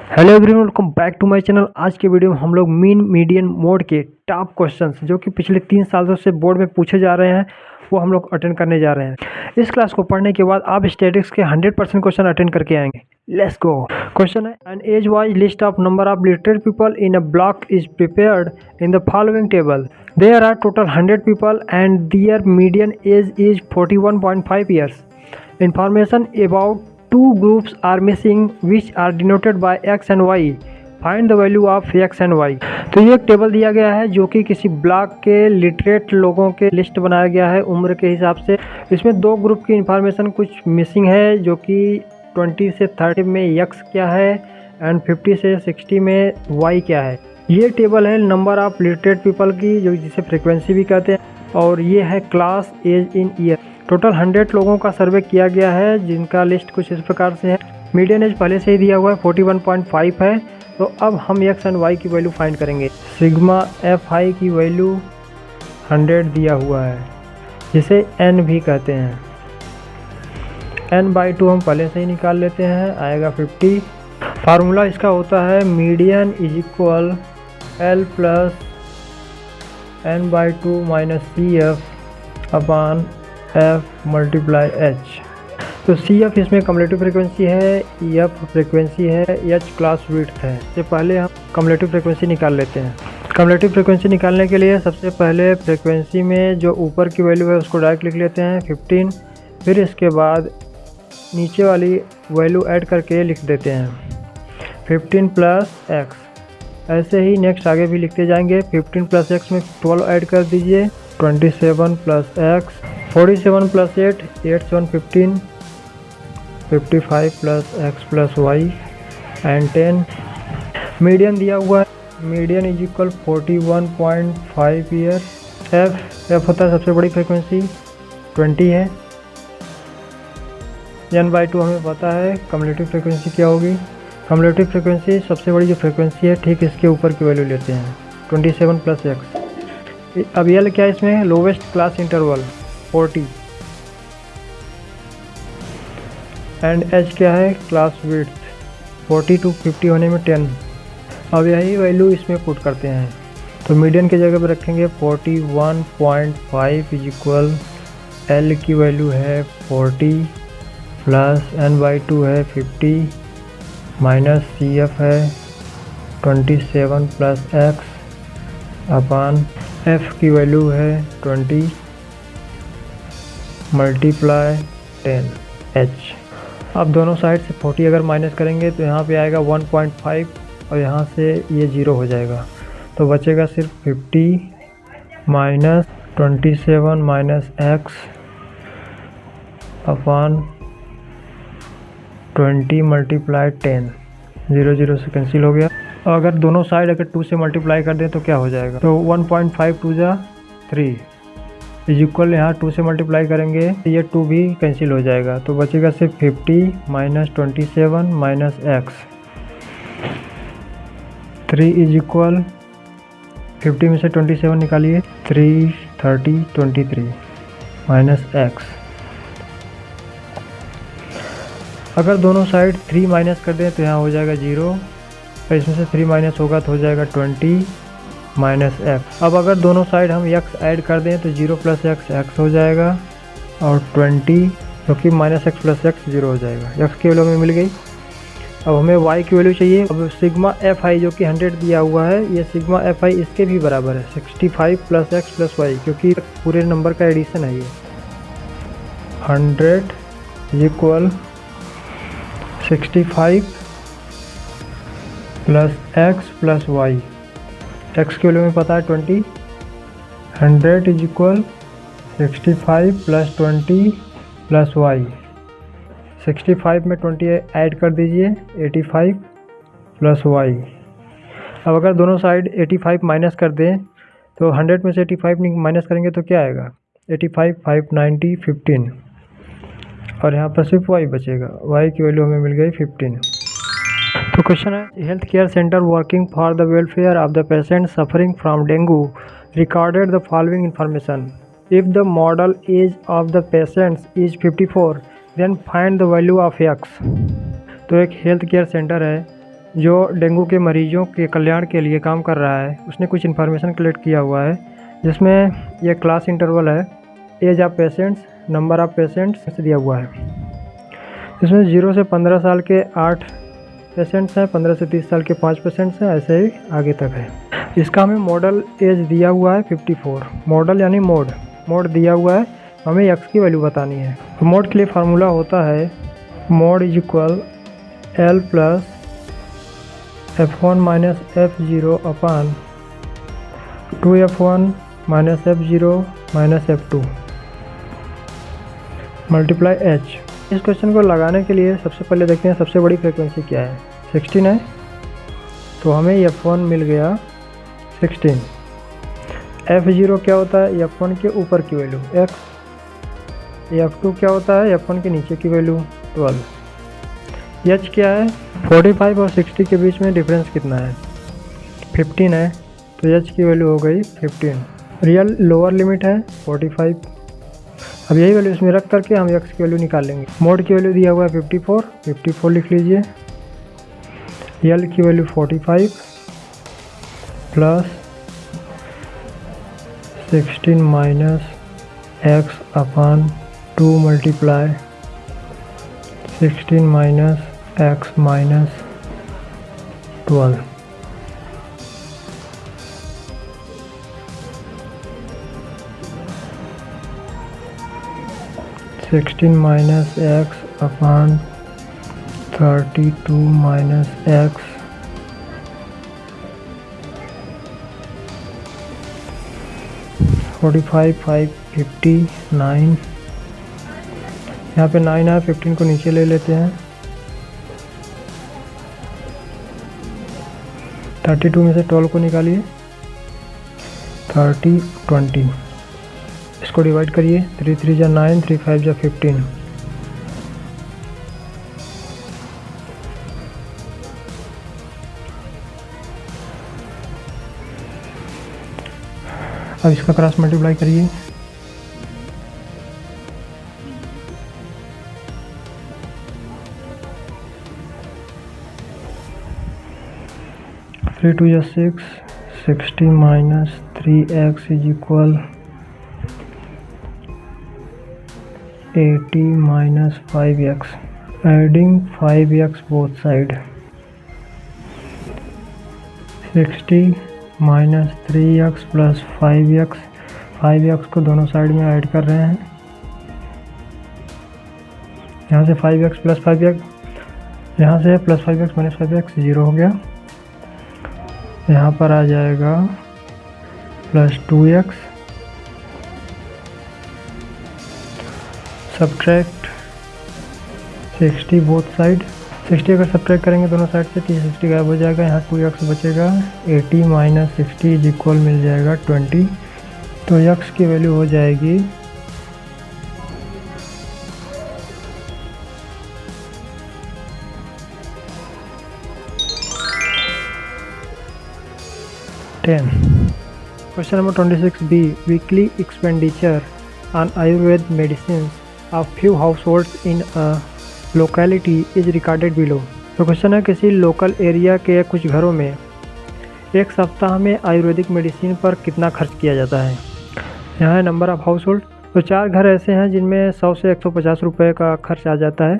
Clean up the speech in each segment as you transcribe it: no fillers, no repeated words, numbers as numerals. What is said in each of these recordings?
Hello everyone, welcome back to my channel. आज के video में हम लोग मीन मीडियन मोड के टॉप क्वेश्चंस जो कि पिछले 3 सालों से बोर्ड में पूछे जा रहे हैं वो हम लोग अटेंड करने जा रहे हैं। इस क्लास को पढ़ने के बाद आप स्टैटिस्टिक्स के 100% क्वेश्चन अटेंड करके आएंगे। Let's go. क्वेश्चन है, an age wise list of number of literate people in a block is prepared in the following table. There are total 100 people and their median age is 41.5 years. Information about two groups are missing which are denoted by x and y. Find the value of x and y. तो ये एक table दिया गया है जो कि किसी block के लिटरेट लोगों के लिस्ट बनाया गया है उम्र के हिसाब से। इसमें दो ग्रुप की इंफॉर्मेशन कुछ मिसिंग है जो कि 20 से 30 में x क्या है एंड 50 से 60 में y क्या है। ये टेबल है नंबर ऑफ लिटरेट पीपल की, जो जिसे फ्रीक्वेंसी भी कहते हैं, और ये है class age in year. Total 100 लोगों का सर्वे किया गया है जिनका लिस्ट कुछ इस प्रकार से है। मीडियन एज पहले से ही दिया हुआ है 41.5 है। तो अब हम एक्स एंड वाई की वैल्यू फाइंड करेंगे। सिग्मा एफ आई की वैल्यू 100 दिया हुआ है जिसे एन भी कहते हैं। n/2 हम पहले से ही निकाल लेते हैं, आएगा 50। फार्मूला इसका होता है median is equal L plus n/2 minus C F upon F multiply H. तो सी एफ इसमें कम्युलेटिव फ्रिक्वेंसी है, एफ फ्रिक्वेंसी है, एच क्लास विड्थ है। इससे पहले हम कम्युलेटिव फ्रिक्वेंसी निकाल लेते हैं। कम्युलेटिव फ्रिक्वेंसी निकालने के लिए सबसे पहले फ्रिक्वेंसी में जो ऊपर की वैल्यू है उसको डायरेक्ट लिख लेते हैं 15। फिर इसके बाद नीचे वाली वैल्यू ऐड करके लिख देते हैं 15 प्लस एक्स। ऐसे ही नेक्स्ट आगे भी लिखते जाएंगे। 15 प्लस एक्स में 12 ऐड कर दीजिए, 27 plus x, 47 plus 8, 8 7 15, 55 plus x plus y and 10। Median दिया हुआ है, median is equal 41.5 year. F होता है सबसे बड़ी फ्रिक्वेंसी 20 है। n/2 हमें पता है कम्युलेटिव फ्रिक्वेंसी क्या होगी। कम्युलेटिव फ्रिक्वेंसी सबसे बड़ी जो फ्रिक्वेंसी है ठीक इसके ऊपर की वैल्यू लेते हैं 27 प्लस एक्स। अब एल क्या है इसमें, lowest class interval 40 and H क्या है, क्लास विड्थ 40 to 50 होने में 10। अब यही वैल्यू इसमें पुट करते हैं तो मीडियन की जगह पर रखेंगे 41.5 इज इक्वल एल की वैल्यू है 40 प्लस n/2 है 50 माइनस सी एफ है 27 प्लस एक्स अपॉन एफ की वैल्यू है 20 मल्टीप्लाई 10 एच। अब दोनों साइड से 40 अगर माइनस करेंगे तो यहाँ पे आएगा 1.5 और यहाँ से ये 0 हो जाएगा तो बचेगा सिर्फ 50 minus 27 minus x upon 20 multiply 10। 0 0 से कैंसिल हो गया। और अगर दोनों साइड अगर 2 से मल्टीप्लाई कर दें तो क्या हो जाएगा, तो 1.5 2 जा 3 इज इक्वल, यहाँ 2 से मल्टीप्लाई करेंगे ये 2 भी कैंसिल हो जाएगा तो बचेगा सिर्फ 50 minus 27 minus x. 3 is equal 50 में से 27 निकालिए 3 30 23 माइनस एक्स। अगर दोनों साइड 3 माइनस कर दें तो यहाँ हो जाएगा 0 और इसमें से 3 माइनस होगा तो हो जाएगा 20 माइनस एक्स। अब अगर दोनों साइड हम एक्स ऐड कर दें तो 0 प्लस एक्स एक्स हो जाएगा और 20 जो कि माइनस एक्स प्लस एक्स 0 हो जाएगा। एक्स की वैल्यू हमें मिल गई। अब हमें वाई की वैल्यू चाहिए। अब सिग्मा एफ आई जो कि 100 दिया हुआ है, ये सिग्मा एफ आई इसके भी बराबर है 65 प्लस एक्स प्लस वाई, क्योंकि पूरे नंबर का एडिशन है ये। 100 is equal 65 plus x plus y. X की वैल्यू में पता है 20। 100 is equal 65 plus 20 plus y. 65 में 20 ऐड कर दीजिए 85 प्लस वाई। अब अगर दोनों साइड 85 माइनस कर दें तो 100 में से 85 माइनस करेंगे तो क्या आएगा, 85 5 90 15 और यहाँ पर सिर्फ वाई बचेगा। वाई की वैल्यू हमें मिल गई 15। तो क्वेश्चन है, health care centre working for the welfare of the patient suffering from dengue recorded the following information. If the modal age of the patients is 54 then find the value of x. तो एक health care centre है जो dengue के मरीजों के कल्याण के लिए काम कर रहा है, उसने कुछ इन्फॉर्मेशन कलेक्ट किया हुआ है, जिसमें ये क्लास इंटरवल है, age of patients, number of patients दिया हुआ है। इसमें 0 से 15 साल के 8 पेशेंट्स हैं, 15 से 30 साल के 5 पेशेंट्स हैं, ऐसे ही आगे तक है। इसका हमें मॉडल एज दिया हुआ है 54। मॉडल यानी मोड दिया हुआ है, हमें एक्स की वैल्यू बतानी है। तो मोड के लिए फार्मूला होता है mode is equal L plus F1 minus F0 upon 2F1 minus F0 minus F2 multiply H। इस क्वेश्चन को लगाने के लिए सबसे पहले देखते हैं सबसे बड़ी फ्रीक्वेंसी क्या है, 16 है, तो हमें F1 मिल गया 16। F0 क्या होता है, F1 के ऊपर की वैल्यू x, F2 क्या होता है, F1 के नीचे की वैल्यू 12। H क्या है, 45 और 60 के बीच में डिफरेंस कितना है, 15 है, तो H की वैल्यू हो गई 15। रियल लोअर लिमिट है 45। अब यही वैल्यू इसमें रख करके हम x की वैल्यू निकाल लेंगे। मोड की वैल्यू दिया हुआ है 54 लिख लीजिए। L की value 45 plus 16 minus x upon 2 multiply 16 minus x minus 12। Sixteen minus X upon 32 minus X forty five 59। यहाँ पे 9 है, 15 को नीचे ले लेते हैं। 32 में से 12 को निकालिए, 30 20, इसको डिवाइड करिए, 3 3 जा 9, 3 5 जा 15। अब इसका क्रॉस मल्टीप्लाई करिए, थ्री 2 जा 6, 60 minus 3x is equal 80 minus 5x, adding 5x both side, 60 minus 3x plus 5x को दोनों साइड में ऐड कर रहे हैं। यहाँ से 5x प्लस 5x, यहाँ से प्लस 5x माइनस 5x 0 हो गया। यहाँ पर आ जाएगा plus 2x, subtract 60 both side, 60 अगर सब्ट्रैक्ट करेंगे दोनों साइड से तो 60 गायब हो जाएगा, यहाँ 2x बचेगा। 80 माइनस 60 इज इक्वल मिल जाएगा 20, तो x की वैल्यू हो जाएगी 10। Question number 26B. Weekly expenditure on Ayurvedic medicines of few households in a locality is recorded below. तो क्वेश्चन है किसी लोकल एरिया के कुछ घरों में एक सप्ताह में आयुर्वेदिक मेडिसिन पर कितना खर्च किया जाता है। यहाँ है नंबर ऑफ हाउस होल्ड। तो 4 घर ऐसे हैं जिनमें 100 से 150 रुपये का खर्च आ जाता है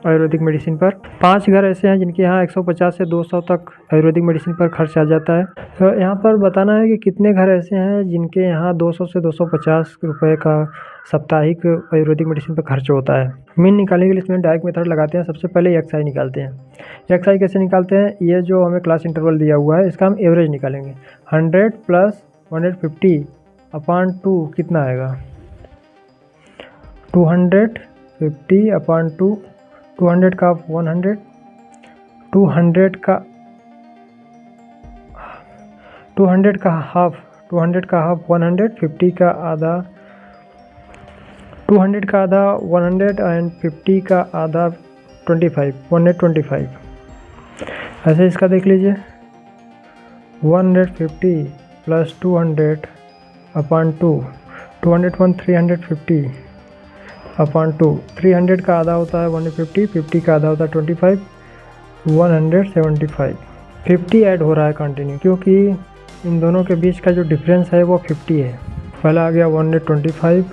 आयुर्वेदिक मेडिसिन पर। 5 घर ऐसे हैं जिनके यहाँ 150 से 200 तक आयुर्वेदिक मेडिसिन पर खर्च आ जाता है। तो यहाँ पर बताना है कि कितने घर ऐसे हैं जिनके यहाँ 200 से 250 रुपये का साप्ताहिक आयुर्वेदिक मेडिसिन पर खर्च होता है। मीन निकालने के लिए इसमें डायरेक्ट मेथड लगाते हैं। सबसे पहले एक्सआई निकालते हैं। एक्सआई कैसे निकालते हैं, ये जो हमें क्लास इंटरवल दिया हुआ है इसका हम एवरेज निकालेंगे। 100 प्लस 150 अपान 2 कितना आएगा, 250 अपान 2, 200 का 100, 200 का हाफ 150 का आधा 200 का आधा 100 एंड 50 का आधा 25 125। ऐसे इसका देख लीजिए 150 प्लस 200 अपान 2, 201 350 अपान 2, 300 का आधा होता है 150, 50 का आधा होता है 25, 175। 50 ऐड हो रहा है कंटिन्यू, क्योंकि इन दोनों के बीच का जो डिफरेंस है वो 50 है। पहला आ गया 125,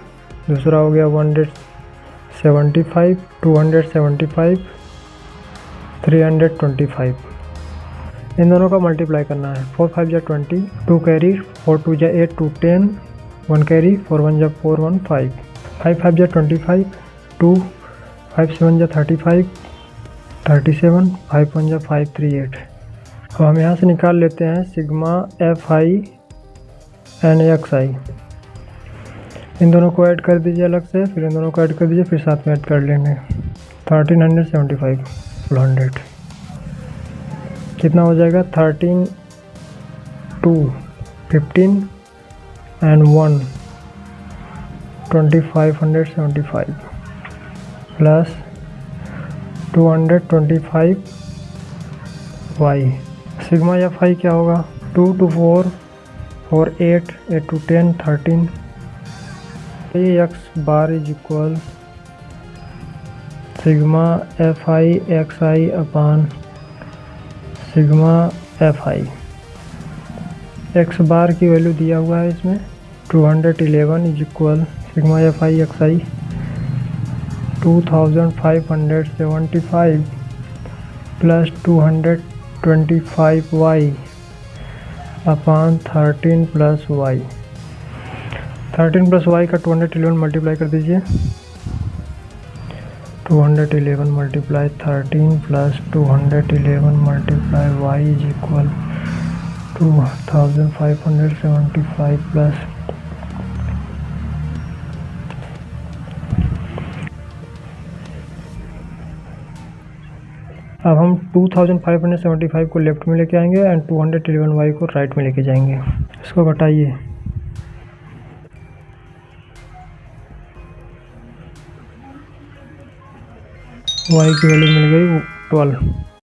दूसरा हो गया 175, 275, 325। इन दोनों का मल्टीप्लाई करना है। 4 5 जा 20, 2 कैरी, 4 2 जा 8, 2 10, 1 कैरी, 4 1 जा 4 1 5, 5 5 जा 25, 2 5 7 जा 35, 37, 5 1 जा 5 3 8। अब हम यहाँ से निकाल लेते हैं सिग्मा FI एन XI। इन दोनों को ऐड कर दीजिए अलग से, फिर इन दोनों को ऐड कर दीजिए, फिर साथ में ऐड कर लेंगे। 1375 100 कितना हो जाएगा? 13 2 15 and 1 2575 plus 225 y। Sigma FI क्या होगा? 2 to 4 4 8 8 to 10 13। x bar is equal sigma FI XI upon sigma FI। x बार की वैल्यू दिया हुआ है इसमें 211 is equal sigma FI XI 2575 plus 225y upon 13 plus y। 13 plus y का 211 multiply कर दीजिए। 211 multiply 13 plus 211 multiply y is equal 2575 plus अब हम 2575 को लेफ्ट में लेके आएंगे एंड 211y को राइट में लेके जाएंगे। इसको घटाइए। y की वैल्यू मिल गई 12।